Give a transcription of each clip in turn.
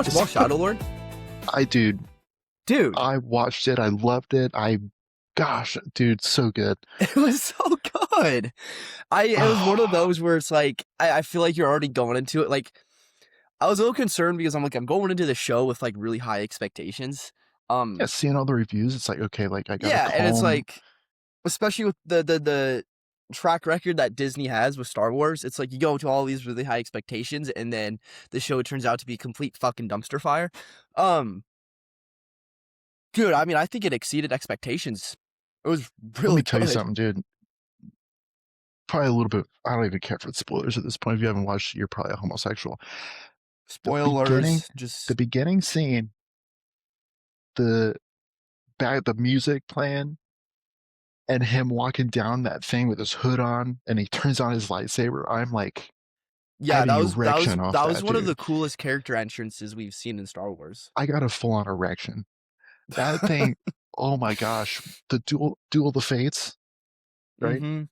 watch Maul Shadow Lord? Dude, Dude, I watched it. I loved it. Gosh, dude, so good. it was so good. It was one of those where it's like, I feel like you're already going into it. Like, I was a little concerned because I'm going into the show with like really high expectations. Yeah, seeing all the reviews, it's like, okay, like I gotta Yeah, and it's calm. like, especially with the track record that Disney has with Star Wars, it's like you go into all these really high expectations, and then the show turns out to be complete fucking dumpster fire. Dude, I mean, I think it exceeded expectations. It was Let me really tell you good. something, dude. Probably a little bit. I don't even care for the spoilers at this point. If you haven't watched it, you're probably a homosexual. Spoilers, The beginning scene, the the music playing, and him walking down that thing with his hood on, and he turns on his lightsaber. I'm like, I yeah, had an erection off that was that, one of dude. the coolest character entrances we've seen in Star Wars. I got a full-on erection. That thing, oh my gosh, the duel the fates, right? Mm-hmm.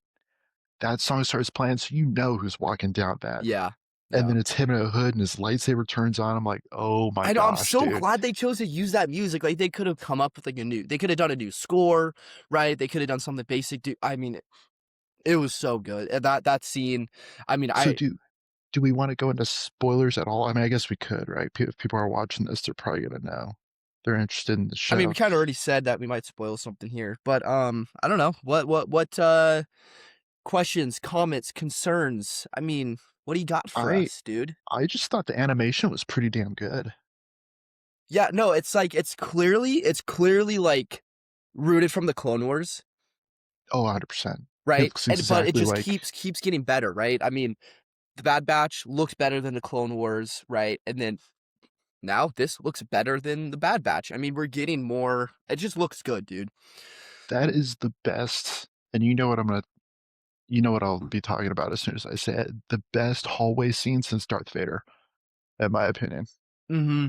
That song starts playing, so you know who's walking down that. Yeah. And Yeah. then it's him in a hood and his lightsaber turns on. I'm like, oh my I know, I'm gosh, so dude. glad they chose to use that music. Like, they could have come up with like they could have done a new score, right? They could have done something basic. I mean, it was so good. And that scene, I mean, So do we want to go into spoilers at all? I mean, I guess we could, right? If people are watching this, they're probably gonna know. They're interested in the I mean, we show. kind of already said that we might spoil something here, but I don't know. What questions, comments, concerns? I mean, what do you got for I us, dude? I just thought the animation was pretty damn good. Yeah, no, it's like it's clearly like rooted from the Clone Wars, Oh, 100%. It right? looks But it exactly just like keeps getting better, right? I mean, the Bad Batch looked better than the Clone Wars, right? And then now this looks better than the Bad Batch. I mean, we're getting more. It just looks good, dude. that is the best. And you know what I'll be talking about as soon as I say it. The best hallway scene since Darth Vader, in my opinion. Mm-hmm.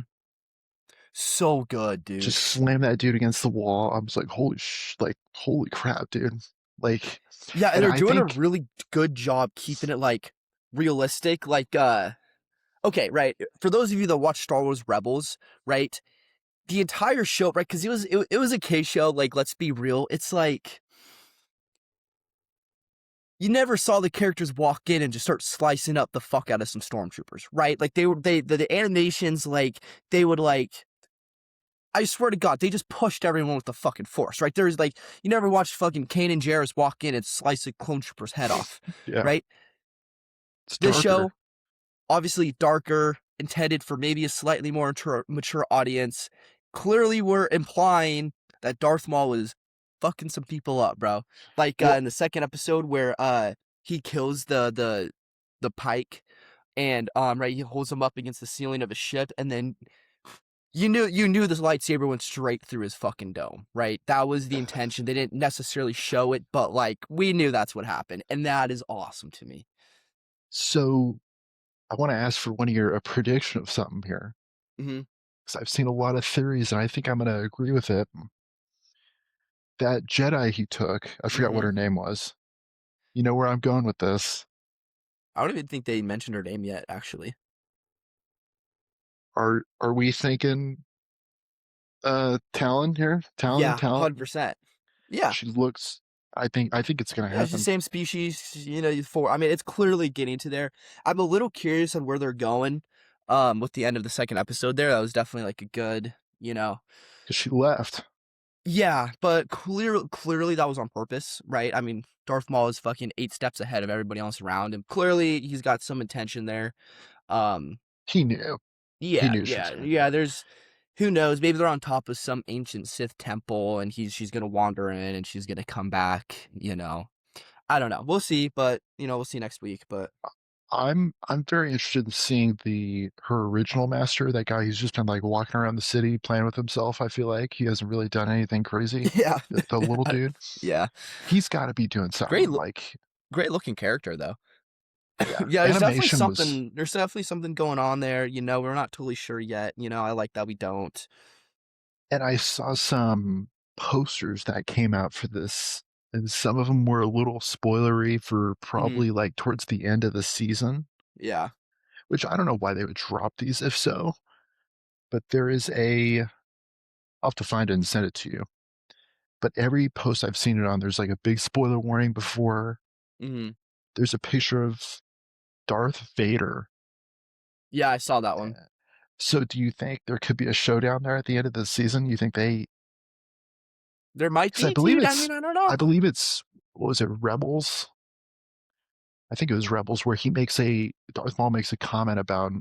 So good, dude. Just slam that dude against the wall. I was like, holy crap, dude. Like, Yeah, and and they're I doing a think really good job keeping it like realistic. Like, okay, right. For those of you that watch Star Wars Rebels, right, the entire show, right, because it was a K show. Like, let's be real, it's like you never saw the characters walk in and just start slicing up the fuck out of some stormtroopers, right? Like the animations, like they would like. I swear to God, they just pushed everyone with the fucking force, right? There's like, you never watched fucking Kanan Jarrus walk in and slice a clone trooper's head off, yeah, right? it's This darker. show, obviously darker, intended for maybe a slightly more mature audience. Clearly, we're implying that Darth Maul is fucking some people up, bro. Like Well, in the second episode where he kills the Pike, and right, he holds him up against the ceiling of a ship, and then you knew this lightsaber went straight through his fucking dome, right? That was the intention. They didn't necessarily show it, but like we knew that's what happened, and that is awesome to me. so I want to ask for one of your a prediction of something here. Mm-hmm. Because I've seen a lot of theories and I think I'm gonna agree with it. That Jedi he took, I forgot what Mm-hmm. her name was. You know where I'm going with this. I don't even think they mentioned her name yet, actually. Are we thinking Talon here? Yeah, Talon? 100%. Yeah. She looks I think it's gonna Yeah, it's the happen. same species, I mean, it's clearly getting to there. I'm a little curious on where they're going with the end of the second episode there. That was definitely like a good, Because she left. yeah, but clearly that was on purpose, right? I mean, Darth Maul is fucking 8 steps ahead of everybody else around him. Clearly he's got some intention there. Um He knew. He Yeah, knew she was yeah, gonna do yeah. it. There's who knows? Maybe they're on top of some ancient Sith temple, and she's gonna wander in, and she's gonna come back. I don't know. We'll see, but we'll see next week. But I'm very interested in seeing her original master, that guy who's just been like walking around the city playing with himself. I feel like he hasn't really done anything crazy. yeah, The little dude, yeah. he's got to be doing Great, something like, great looking character though. yeah. Yeah, there's definitely Animation was, something. There's definitely something going on there. We're not totally sure yet. I like that we don't. and I saw some posters that came out for this, and some of them were a little spoilery for Hmm. probably like towards the end of the season, Yeah. which I don't know why they would drop these if so. but there is a. I'll have to find it and send it to you. But every post I've seen it on, there's like a big spoiler warning before. Mhm. There's a picture of Darth Vader. Yeah, I saw that one. Uh, So do you think there could be a showdown there at the end of the season? You think they? There might Because be, dude. I mean, I don't know. I believe it's what was it, Rebels? I think it was Rebels where he makes a Darth Maul makes a comment about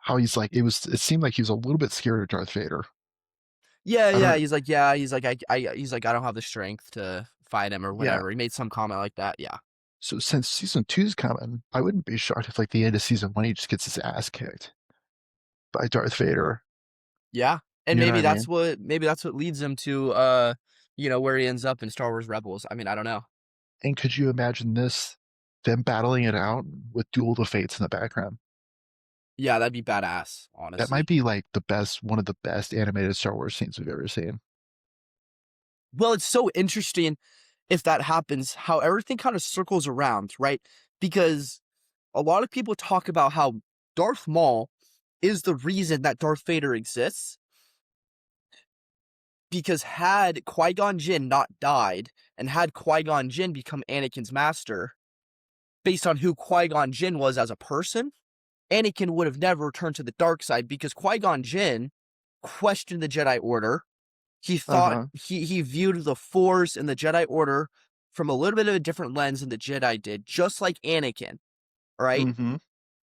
how he's like it seemed like he was a little bit scared of Darth Vader. Yeah, I yeah. don't He's like, he's like, I don't have the strength to fight him or yeah. whatever. He made some comment like that. Yeah, So since season two's coming, I wouldn't be shocked if like the end of season one he just gets his ass kicked by Darth Vader. yeah. And You know what I mean? maybe that's what leads him to, where he ends up in Star Wars Rebels. I mean, I don't know. And could you imagine this them battling it out with Duel of the Fates in the background? Yeah, that'd be badass, That might honestly. be like one of the best animated Star Wars scenes we've ever seen. Well, it's so interesting if that happens, how everything kind of circles around, right? Because a lot of people talk about how Darth Maul is the reason that Darth Vader exists. Because had Qui Gon Jinn not died, and had Qui Gon Jinn become Anakin's master, based on who Qui Gon Jinn was as a person, Anakin would have never returned to the dark side because Qui Gon Jinn questioned the Jedi Order. He thought Uh-huh. he viewed the Force and the Jedi Order from a little bit of a different lens than the Jedi did, just like Anakin, right? Mm-hmm.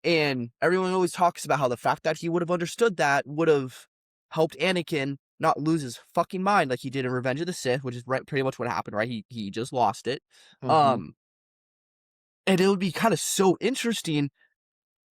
And everyone always talks about how the fact that he would have understood that would have helped Anakin not lose his fucking mind like he did in Revenge of the Sith, which is pretty much what happened, right? He just lost it. Mm-hmm. Um, and it would be kind of so interesting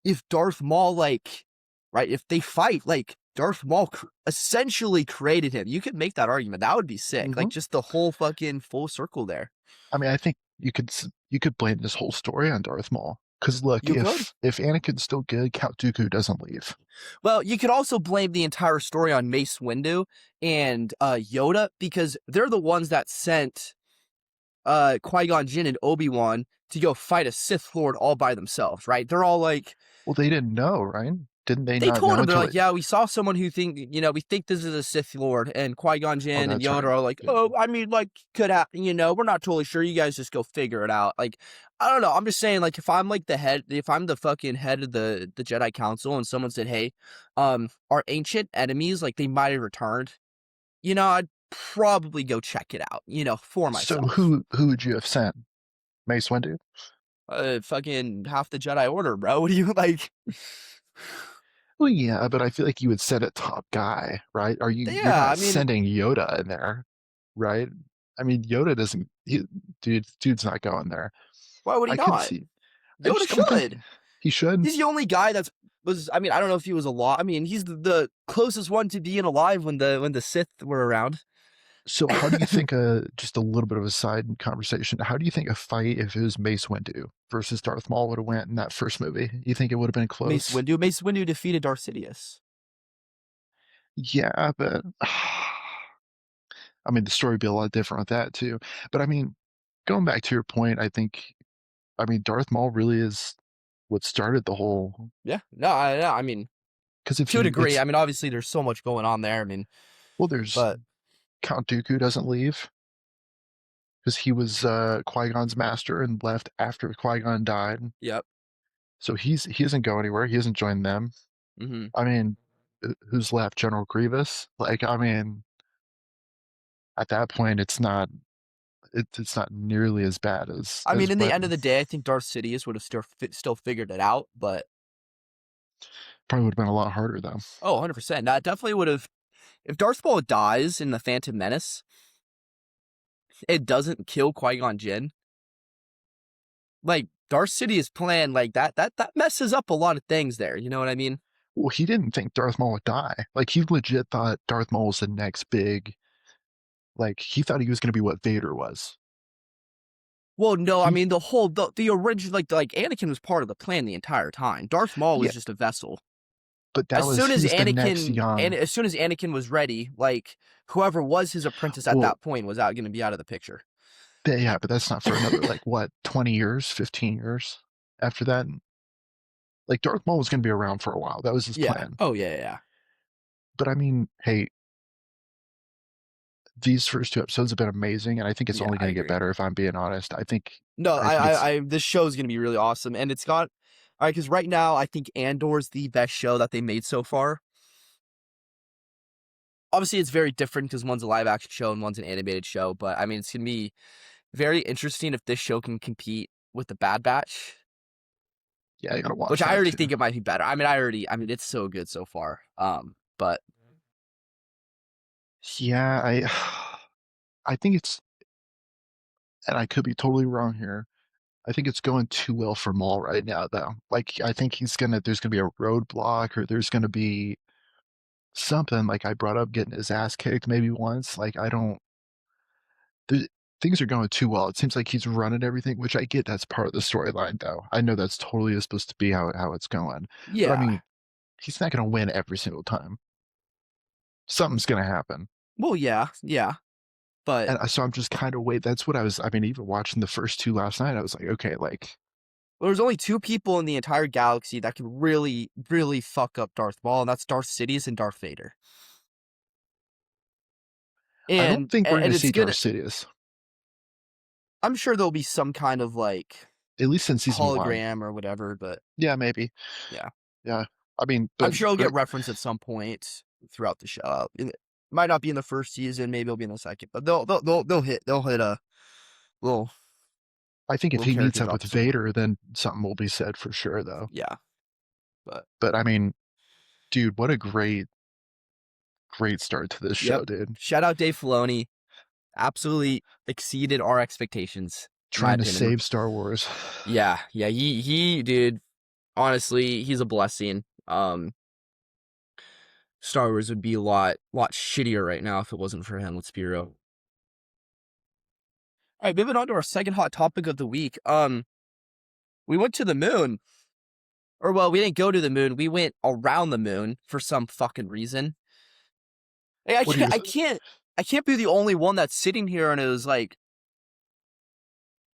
if Darth Maul, like, right, if they fight, like, Darth Maul essentially created him. You could make that argument. That would be sick. Mm-hmm. Like, just the whole fucking full circle there. I mean, I think you could blame this whole story on Darth Maul. Because look, You could. if Anakin's still good, Count Dooku doesn't leave. Well, you could also blame the entire story on Mace Windu and Yoda because they're the ones that sent Qui-Gon Jinn and Obi-Wan to go fight a Sith Lord all by themselves, right? They're all like, Well, they didn't know, right? Didn't they they not told know him, they're until like, it? yeah, we saw someone who we think this is a Sith Lord, and Qui-Gon Oh, Jinn and that's Yoda right. are like, Yeah. oh, I mean, like, could happen, we're not totally sure. You guys just go figure it out. Like, I don't know. I'm just saying, like, if I'm the fucking head of the Jedi Council, and someone said, hey, our ancient enemies, like, they might have returned, I'd probably go check it out, for So myself. who would you have sent? Mace Windu? Fucking half the Jedi Order, bro. What do you like? Well, yeah, but I feel like you would send a top guy, right? You're Yeah, not I mean, sending Yoda in there, right? I mean, Yoda doesn't. Dude's not going there. why would he I could not? see. I Yoda just don't think should. he should. He's the only guy I mean, I don't know if he was alive. I mean, he's the closest one to being alive when the Sith were around. So, how do you think just a little bit of a side conversation? How do you think a fight if it was Mace Windu versus Darth Maul would have went in that first movie? You think it would have been close? Mace Windu defeated Darth Sidious. Yeah, but I mean, the story would be a lot different with that too. But I mean, going back to your point, I mean, Darth Maul really is what started the whole. Yeah, no, I mean, Because if to a you, degree. it's I mean, obviously, there's so much going on there. I mean, well, there's but Count Dooku doesn't leave because he was Qui Gon's master and left after Qui Gon died. yep. So he doesn't go anywhere. He doesn't join them. Hmm. I mean, who's left? General Grievous. Like, I mean, at that point, it's not nearly as bad I mean, as in the what end of the day, I think Darth Sidious would have still figured it out. But probably would have been a lot harder though. oh, 100%. That definitely would have. If Darth Maul dies in the Phantom Menace, it doesn't kill Qui Gon Jinn. Like Darth Sidious' plan, like that messes up a lot of things there. You know what I mean? Well, he didn't think Darth Maul would die. Like, he legit thought Darth Maul was the next big. Like, he thought he was going to be what Vader was. Well, no, I He, mean the original, like Anakin was part of the plan the entire time. Darth Maul yeah, was just a vessel. but that was he was the next young. As soon as Anakin was ready, like whoever was his apprentice at Well, that point was out going to be out of the picture. yeah, but that's not for another like what 20 years, 15 years after that. Like Darth Maul was going to be around for a while. That was his Yeah. plan. Oh yeah, yeah. But I mean, hey, these first two episodes have been amazing, and I think it's Yeah, only I going to get agree. better if I'm being honest. No, I think it's this show is gonna be really awesome, and it's got all right because right now I think Andor's the best show that they made so far. Obviously, it's very different because one's a live action show and one's an animated show, but I mean, it's gonna be very interesting if this show can compete with the Bad Batch, yeah, you got to which watch I that already too. think it might be better. I mean, it's so good so far. But Yeah, I think it's, and I could be totally wrong here. I think it's going too well for Maul right now, though. Like, I think there's gonna be a roadblock, or there's gonna be something. Like I brought up getting his ass kicked maybe once. Like I don't, the, things are going too well. It seems like he's running everything, which I get. That's part of the storyline, though. I know that's totally is supposed to be how it's going, but I yeah, mean, he's not gonna win every single time. Something's gonna happen. well, yeah, yeah, but And so I'm just kind of wait. That's what I was. I mean, even watching the first two last night, I was like, okay, like there's only two people in the entire galaxy that can really, really fuck up Darth Maul, and that's Darth Sidious and Darth Vader. I don't think we're gonna And it's see Darth good. Sidious, I'm sure there'll be some kind of like at least in season one. hologram or whatever, but Yeah, maybe. yeah. Yeah, I mean, I'm sure it'll get referenced at some point throughout the show. Might not be in the first season, maybe it'll be in the second, but they'll hit a little I think if little he meets character up drop with at some point. Vader, then something will be said for sure, though. Yeah, but But I mean, dude, what a great start to this yep. show, dude. Shout out Dave Filoni. Absolutely exceeded our expectations, in my Trying to opinion. save Star Wars. Yeah, yeah. He dude. Honestly, he's a blessing. Star Wars would be a lot shittier right now if it wasn't for him. Let's be real. All right, moving on to our second hot topic of the week. We went to the moon. Or well, we didn't go to the moon. We went around the moon for some fucking reason. Hey, What are your I can't be the only one that's sitting here and it was like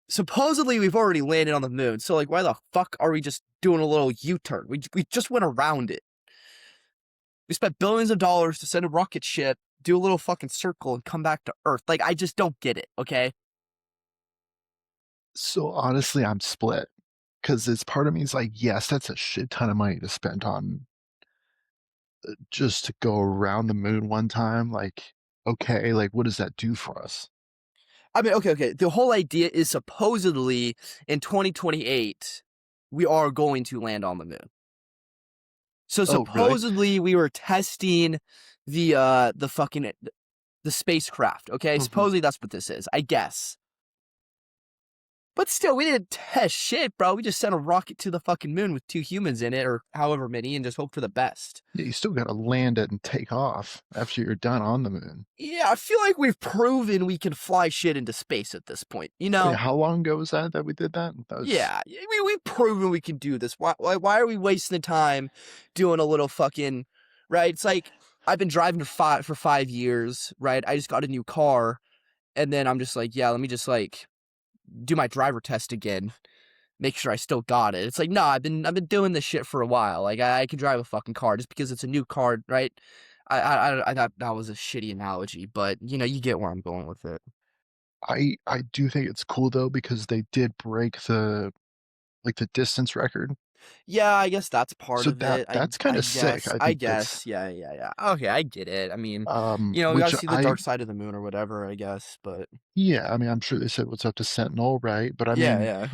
supposedly we've already landed on the moon. So like why the fuck are we just doing a little U-turn? We just went around it. We spent billions of dollars to send a rocket ship, do a little fucking circle and come back to Earth. Like I just don't get it, okay? So honestly, I'm split because it's part of me is like, yes, that's a shit ton of money to spend on just to go around the moon one time. Like, okay, like what does that do for us? I mean, okay. The whole idea is supposedly in 2028 we are going to land on the moon. So Oh, really? supposedly we were testing the fucking the spacecraft, okay? Hmm. Supposedly that's what this is, I guess. But still, we didn't test shit, bro. We just sent a rocket to the fucking moon with 2 humans in it, or however many, and just hope for the best. Yeah, you still got to land it and take off after you're done on the moon. Yeah, I feel like we've proven we can fly shit into space at this point, you Wait, know? how long ago was that we did that? That was Yeah, we've proven we can do this. Why are we wasting the time doing a little fucking, right? It's like, I've been driving for 5 years, right? I just got a new car, and then I'm just like, yeah, let me just like do my driver test again, make sure I still got it. It's like, no, I've been doing this shit for a while. Like I can drive a fucking car just because it's a new car, right? I thought that was a shitty analogy, but you know, you get where I'm going with it. I do think it's cool though because they did break the distance record. Yeah, I guess that's part So of it. that's kind of sick. I I think that's guess, yeah. Okay, I get it. I mean, you know, we which gotta see the I dark side of the moon or whatever, I guess. But yeah, I mean I'm sure they said what's up to Sentinel, right? But yeah.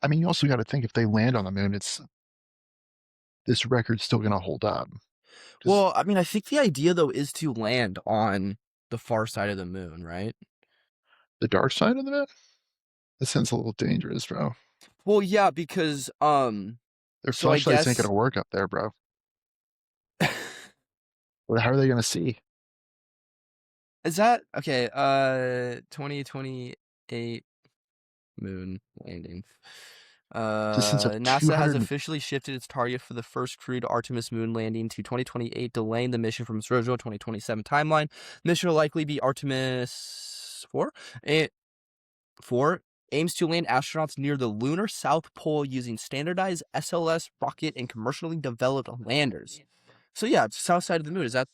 I mean you also got to think if they land on the moon, it's this record's still gonna hold up. Because Well, I mean, I think the idea though is to land on the far side of the moon, right? the dark side of the moon, that sounds a little dangerous, bro. Well, yeah, because Their so I flashlights ain't guess gonna work up there, bro. Well, how are they gonna see? is that okay? 2028 moon landing. Distance of NASA has 200. officially shifted its target for the first crewed Artemis moon landing to 2028, delaying the mission from its original 2027 timeline. Mission will likely be Artemis 4? 4? aims to land astronauts near the lunar South Pole using standardized SLS rocket and commercially developed landers. So yeah, it's the south side of the moon. Is that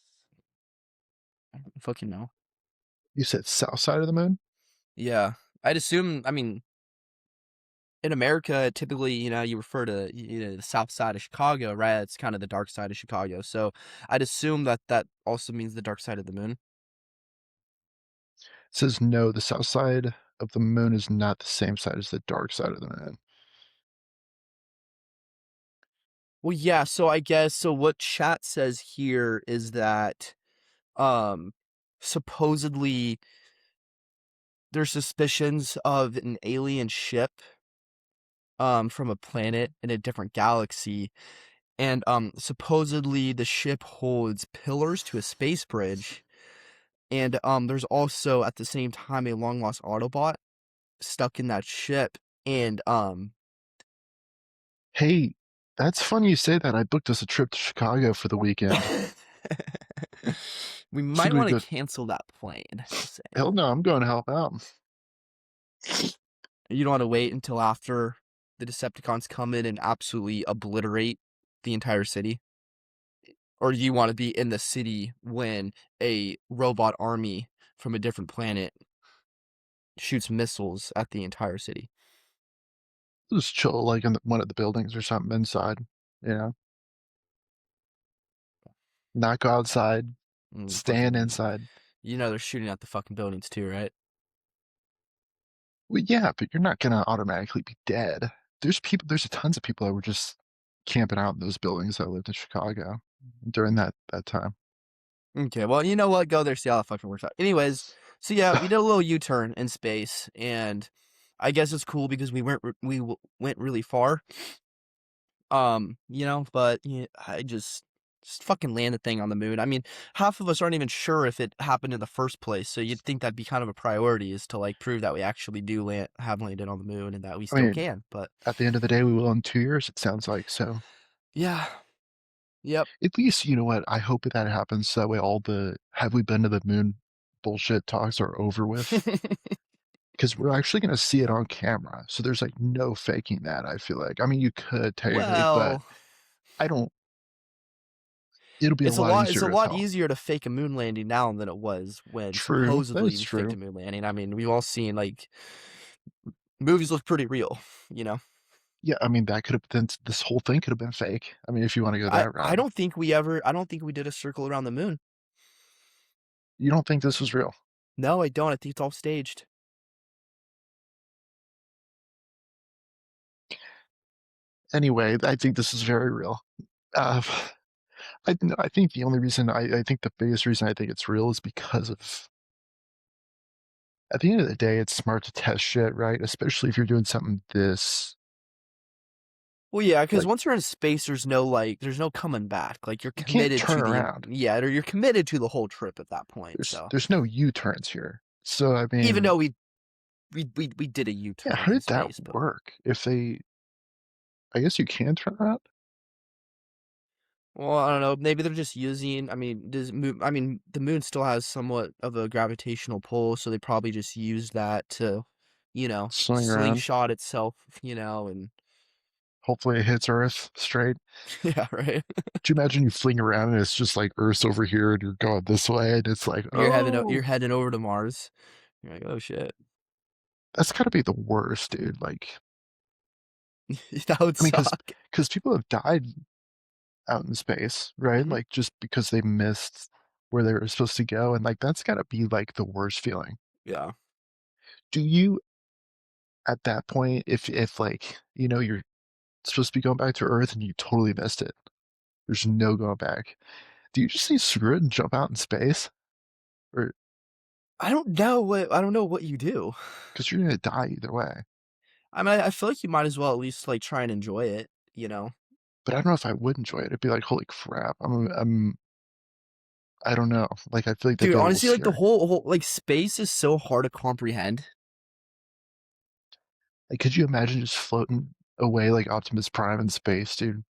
I don't fucking know. You said south side of the moon? Yeah, I'd assume. I mean, in America, typically, you refer to the south side of Chicago, right? It's kind of the dark side of Chicago. So I'd assume that that also means the dark side of the moon. It says no, the south side of the moon is not the same side as the dark side of the moon. Well, yeah. So I guess so. What chat says here is that um supposedly there's suspicions of an alien ship from a planet in a different galaxy, and supposedly the ship holds pillars to a space bridge, and there's also at the same time a long lost Autobot stuck in that ship, and Hey, that's funny you say that. I booked us a trip to Chicago for the weekend. we Should might we want to go? cancel that plane. Just Hell saying. no, I'm going to help out. You don't want to wait until after the Decepticons come in and absolutely obliterate the entire city? Or do you want to be in the city when a robot army from a different planet shoots missiles at the entire city? Just chill like in one of the buildings or something inside. You know, not go outside, staying Fucking, inside. they're shooting at the fucking buildings too, right? Well, yeah, but you're not gonna automatically be dead. There's tons of people that were just camping out in those buildings that lived in Chicago during that time. Okay, well, you know what? Go there, see how that fucking works out. Anyways, so yeah, we did a little U-turn in space, and I guess it's cool because we went really far. But yeah, I just fucking land the thing on the moon. I mean, half of us aren't even sure if it happened in the first place, so you'd think that'd be kind of a priority is to like prove that we actually do have landed on the moon and that we I still mean, can. But at the end of the day, we will in 2 years. It sounds like so. yeah, yep. At least you know what? I hope that happens. So that way, all the "Have we been to the moon?" bullshit talks are over with. Because we're actually gonna see it on camera, so there's, like, no faking that, I feel like. I mean, you could technically, but Well, I don't it'll be a it's a lot lot. It's a easier to lot tell. easier to fake a moon landing now than it was when True, that supposedly is we faked a true. moon landing. I mean, we've all seen like movies look pretty real, you know. Yeah, I mean, that could have been this whole thing could have been fake. I mean, if you wanna go that I route. don't think we ever. I don't think we did a circle around the moon. You don't think this was real? No, I don't. I think it's all staged. Anyway, I think this is very real. Uh, I think the only reason I think the biggest reason I think it's real is because of at the end of the day, it's smart to test shit, right? Especially if you're doing something this Well, yeah, because like, once you're in space, there's no coming back. Like you're you can't committed turn to around. or you're committed to the whole trip at that point. There's So there's no U-turns here. So, I even mean, though we did a yeah, U-turn how in did that space, but work? If they I guess you can turn around? well, I don't know. Maybe they're just using. I mean, the moon still has somewhat of a gravitational pull, so they probably just use that to, Swing around. slingshot itself, and Hopefully it hits Earth straight. yeah, right. Do you imagine you fling around and it's just like Earth's over here and you're going this way and it's like, You're "Oh!" heading over to Mars. You're like, oh shit, That's gotta be the worst, dude, like, that would I mean, because suck. people have died out in space, right? Hmm. Like, just because they missed where they were supposed to go, and, like, that's gotta be, like, the worst feeling. Yeah. Do you at that point, if, like, you're supposed to be going back to Earth and you totally missed it, there's no going back. Do you just say screw it and jump out in space? Or I don't know what you do. because 'cause you're gonna die either way. I mean, I feel like you might as well at least like try and enjoy it, But I don't know if I would enjoy it. It'd be like, "Holy crap." I don't know. Like, I feel like that'd Dude, be a little honestly, like the scary. whole like space is so hard to comprehend. Like, could you imagine just floating away like Optimus Prime in space, dude?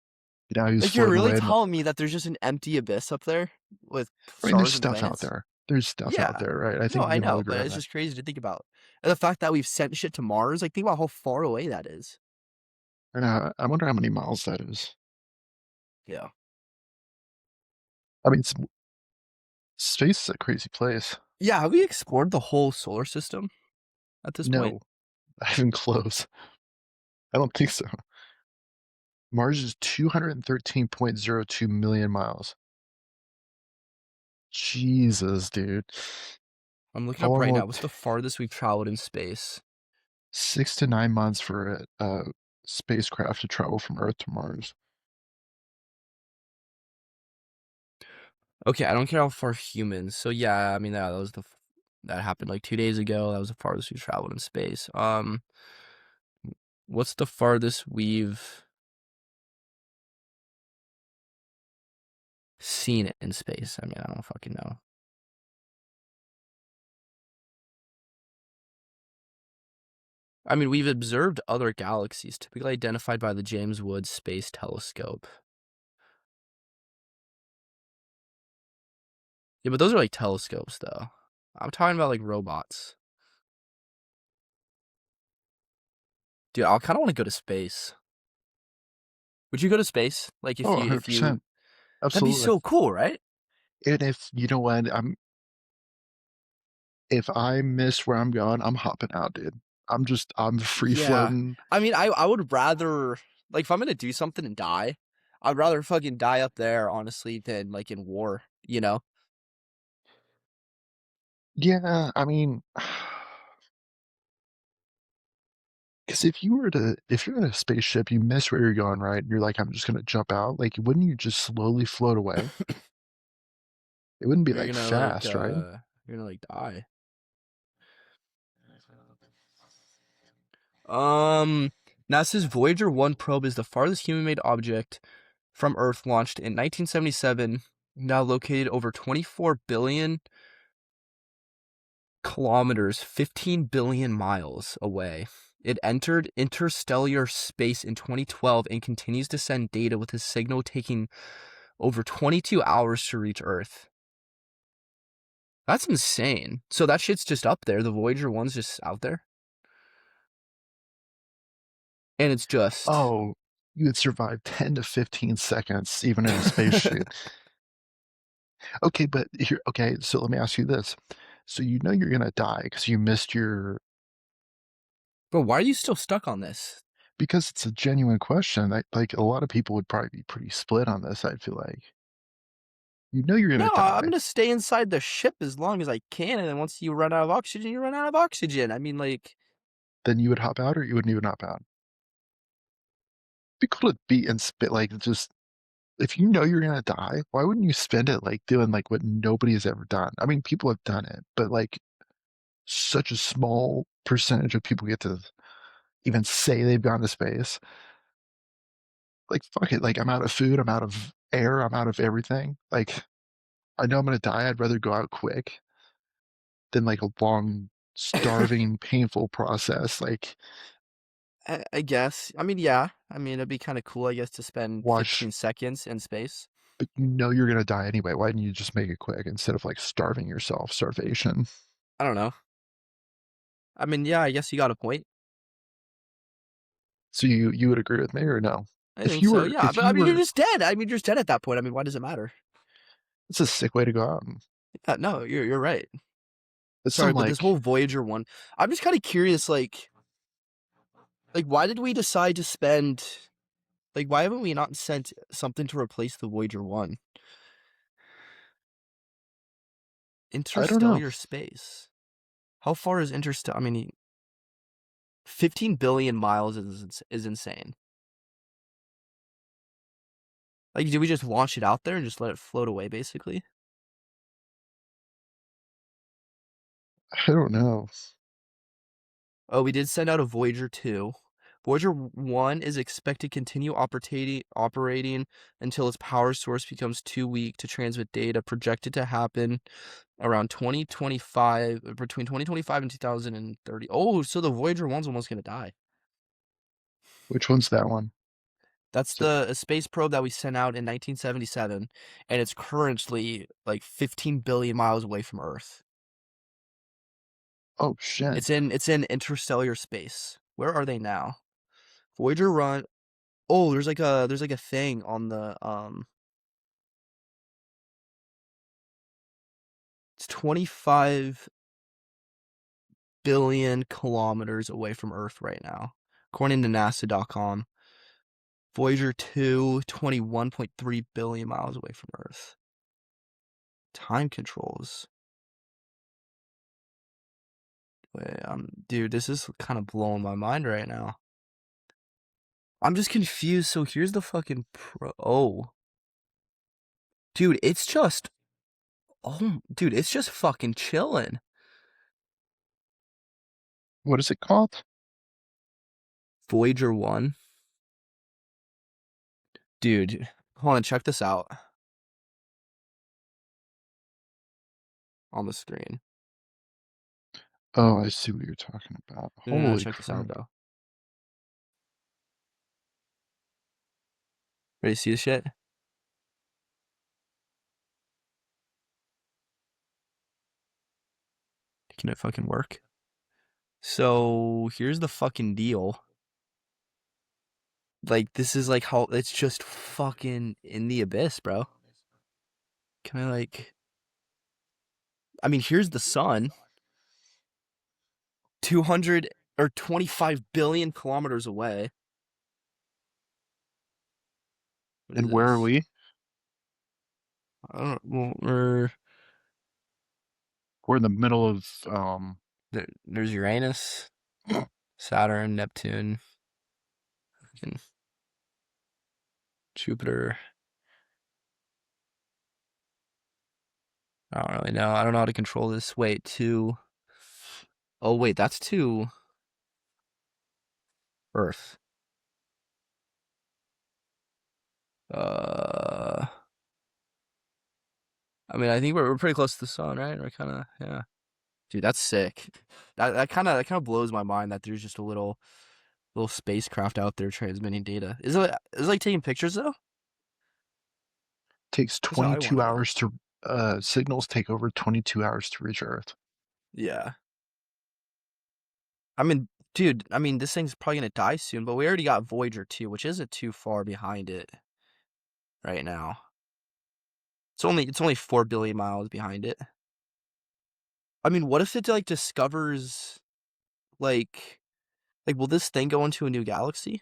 He's Like you're floating really away and telling me that there's just an empty abyss up there with I mean, there's stars and stuff out planets? there. There's stuff out Yeah. there, right? I No, think we I can all know, agree but on it's that. just crazy to think about. And the fact that we've sent shit to Mars, like, think about how far away that is. And I wonder how many miles that is. Yeah. I mean, space is a crazy place. Yeah, have we explored the whole solar system at this point? No, not even close. I don't think so. Mars is 213.02 million miles. Jesus, dude. I'm looking How up long right will now. it What's the farthest we've traveled in space? 6 to 9 months for a spacecraft to travel from Earth to Mars. Okay, I don't care how far humans. So yeah, I mean that was that happened like 2 days ago. That was the farthest we've traveled in space. What's the farthest we've seen it in space? I mean, I don't fucking know. I mean, we've observed other galaxies, typically identified by the James Webb Space Telescope. Yeah, but those are like telescopes, though. I'm talking about like robots. Dude, I kind of want to go to space. Would you go to space? Like, Oh, if you, 100%. that'd be Absolutely. so cool, right? And if you know what, if I miss where I'm going, I'm hopping out, dude. I'm free Yeah. floating. I mean, I would rather, like, if I'm gonna do something and die, I'd rather fucking die up there, honestly, than like in war, you know? Yeah, I mean, because if you're in a spaceship, you miss where you're going, right? You're like, I'm just gonna jump out. Like, wouldn't you just slowly float away? It wouldn't be You're like gonna like, fast, right? you're gonna like die. NASA's Voyager 1 probe is the farthest human-made object from Earth, launched in 1977, now located over 24 billion kilometers, 15 billion miles away. It entered interstellar space in 2012 and continues to send data, with a signal taking over 22 hours to reach Earth. That's insane. So that shit's just up there. The Voyager 1's just out there. And it's just. Oh, you would survive 10 to 15 seconds even in a spacesuit. Okay, but here, okay, so let me ask you this. So you know you're gonna die because you missed your, But why are you still stuck on this? because it's a genuine question. Like a lot of people would probably be pretty split on this, I feel like. You know you're No, gonna I'm die, gonna stay inside the ship as long as I can, and then once you run out of oxygen, you run out of oxygen. I mean, like, then you would hop out or you wouldn't even hop out. Be cool to be and spit like just if you know you're gonna die, why wouldn't you spend it like doing like what nobody has ever done? I mean, people have done it, but like such a small percentage of people get to even say they've gone to space. Like, fuck it. Like, I'm out of food. I'm out of air. I'm out of everything. Like, I know I'm going to die. I'd rather go out quick than like a long, starving, painful process. Like, I guess. I mean, yeah. I mean, it'd be kind of cool, I guess, to spend watch, 15 seconds in space. but you know you're going to die anyway. Why didn't you just make it quick instead of like starving yourself? Starvation. I don't know. I mean, yeah, I guess you got a point. So you would agree with me or no? I think so, yeah. If But I you mean, you're were, just dead. I mean, you're just dead at that point. I mean, why does it matter? it's a sick way to go out. Yeah, no, you're right. It's Sorry, some but this like, whole Voyager one, I'm just kind of curious, like, why did we decide to spend, like, why haven't we not sent something to replace the Voyager 1? I don't know. Interstellar space. How far is interstellar? I mean, 15 billion miles is insane. Like, did we just launch it out there and just let it float away, basically? I don't know. Oh, we did send out a Voyager 2. Voyager 1 is expected to continue operating until its power source becomes too weak to transmit data, projected to happen around 2025, between 2025 and 2030. Oh, so the Voyager 1's almost going to die. Which one's that one? That's So, the space probe that we sent out in 1977, and it's currently like 15 billion miles away from Earth. oh shit. It's in interstellar space. Where are they now? Voyager run. Oh, there's like a thing on the it's 25 billion kilometers away from Earth right now, according to NASA.com. Voyager 2, 21.3 billion miles away from Earth. Time controls. Wait, dude, this is kind of blowing my mind right now. I'm just confused. So here's the fucking oh, dude, it's just dude, it's just fucking chilling. What is it called? Voyager 1, dude. Hold on, check this out on the screen. Oh, I see what you're talking about. No, Holy check this out crap. though. Ready to see this shit? Can it fucking work? So here's the fucking deal. Like this is like how it's just fucking in the abyss, bro. Can I like? I mean, here's the sun. 200 or 25 billion kilometers away. What is And where are this? we? I don't. Well, We're in the middle of there's Uranus, Saturn, Neptune, and Jupiter. I don't really know. I don't know how to control this. Wait, two. Oh wait, that's two Earth. Uh, I mean, I think we're pretty close to the sun, right? We're kind of yeah. Dude, that's sick. That kind of blows my mind that there's just a little spacecraft out there transmitting data. Is it like taking pictures though? takes That's what I want 22 to know. hours to signals take over 22 hours to reach Earth. Yeah. I mean, dude, I mean, this thing's probably gonna die soon, but we already got Voyager 2, which isn't too far behind it right now. It's only 4 billion miles behind it. I mean, what if it like discovers like will this thing go into a new galaxy?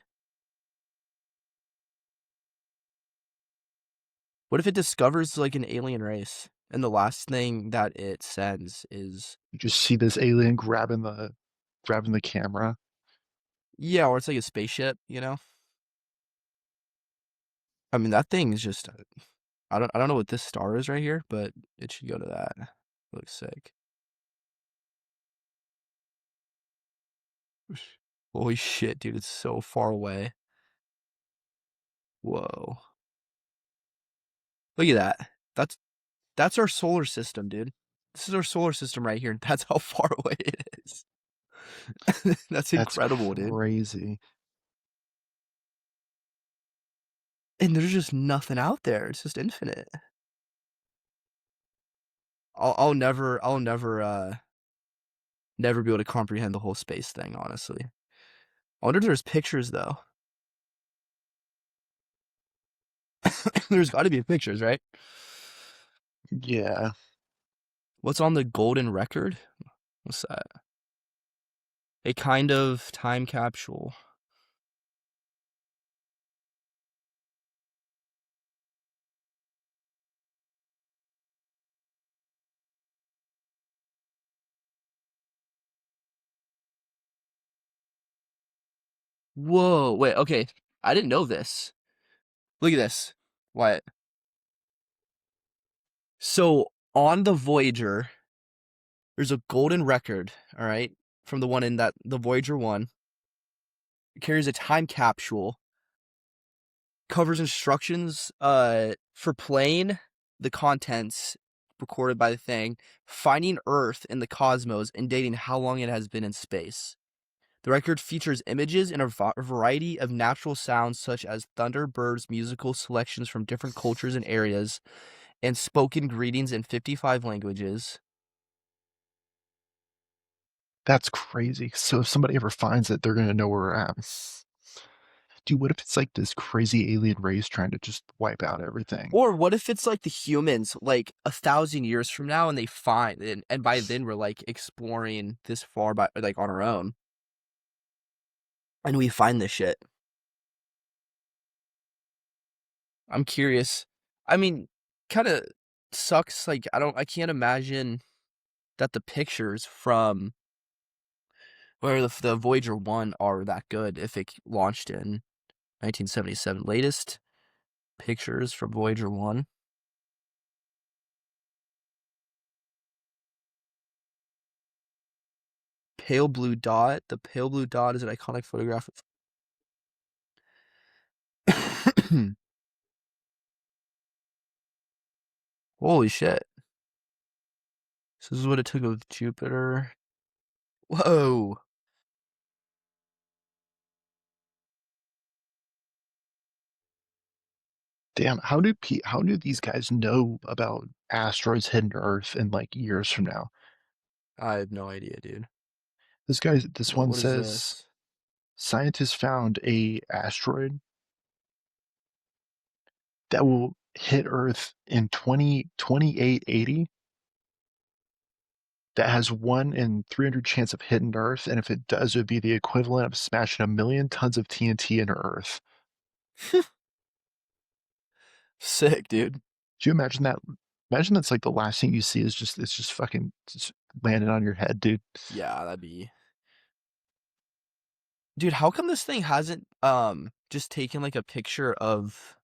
What if it discovers like an alien race and the last thing that it sends is You just see this alien grabbing the camera. yeah, or it's like a spaceship, you know? I mean, that thing is just I don't know what this star is right here, but it should go to that. It looks sick. Holy shit, dude, it's so far away. Whoa. Look at that. That's our solar system, dude. This is our solar system right here. That's how far away it is. That's That's incredible, dude. crazy. And there's just nothing out there. It's just infinite. I'll never be able to comprehend the whole space thing, honestly. I wonder if there's pictures though. There's got to be pictures, right? Yeah. What's on the golden record? What's that? A kind of time capsule. Whoa, wait, okay. I didn't know this. Look at this. What? So on the Voyager, there's a golden record, all right, from the one in that the Voyager 1. It carries a time capsule, covers instructions for playing the contents recorded by the thing, finding Earth in the cosmos, and dating how long it has been in space. The record features images and a variety of natural sounds such as thunder, birds, musical selections from different cultures and areas, and spoken greetings in 55 languages. That's crazy. So if somebody ever finds it, they're gonna know where we're at. Dude, what if it's like this crazy alien race trying to just wipe out everything? Or what if it's like the humans, like 1,000 years from now, and they find, and by then we're like exploring this far by like on our own, and we find this shit. I'm curious. I mean, kind of sucks. Like I can't imagine that the pictures from where the Voyager 1 are that good if it launched in 1977. Latest pictures from Voyager 1. Pale blue dot. The pale blue dot is an iconic photograph. Holy shit. So this is what it took of Jupiter. Whoa. Damn, how do these guys know about asteroids hitting Earth in like years from now? I have no idea, dude. This one What is says this? scientists found a asteroid that will hit Earth in 2880 that has 1 in 300 chance of hitting Earth, and if it does, it would be the equivalent of smashing 1,000,000 tons of TNT into Earth. Sick, dude. Do you imagine that? Imagine that's like the last thing you see is just it's just fucking just landing on your head, dude. Yeah, that'd be. Dude, how come this thing hasn't just taken like a picture of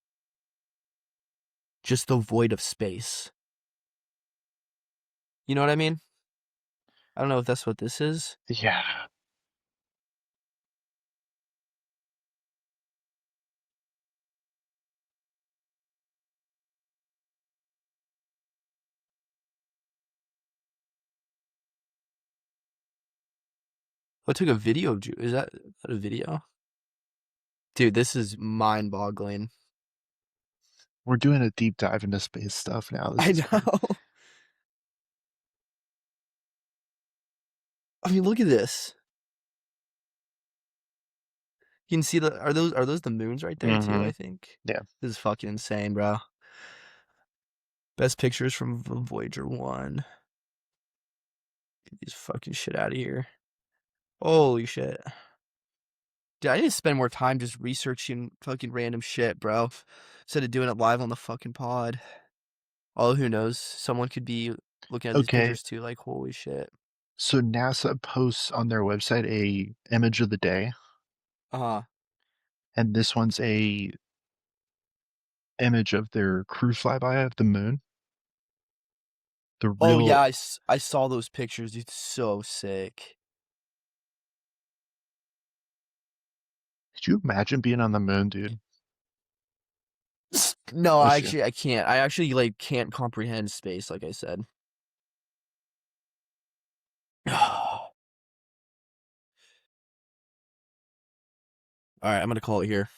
just the void of space? You know what I mean? I don't know if that's what this is. Yeah. I took a video of is that a video? Dude, this is mind-boggling. We're doing a deep dive into space stuff now. This I is great. know. I mean, look at this. You can see the are those the moons right there too, Mm-hmm. I think. Yeah. This is fucking insane, bro. Best pictures from Voyager 1. Get these fucking shit out of here. Holy shit. Dude, I need to spend more time just researching fucking random shit, bro. Instead of doing it live on the fucking pod. Oh, who knows? Someone could be looking at these Okay. pictures too, like, holy shit. So NASA posts on their website a image of the day, Uh-huh. and this one's a image of their crew flyby of the moon. The Oh, yeah, real I saw those pictures. It's so sick. Could you imagine being on the moon, dude? No, That's you. I can't. I actually, like, can't comprehend space, like I said. Alright, I'm gonna call it here.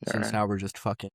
All Since right. now we're just fucking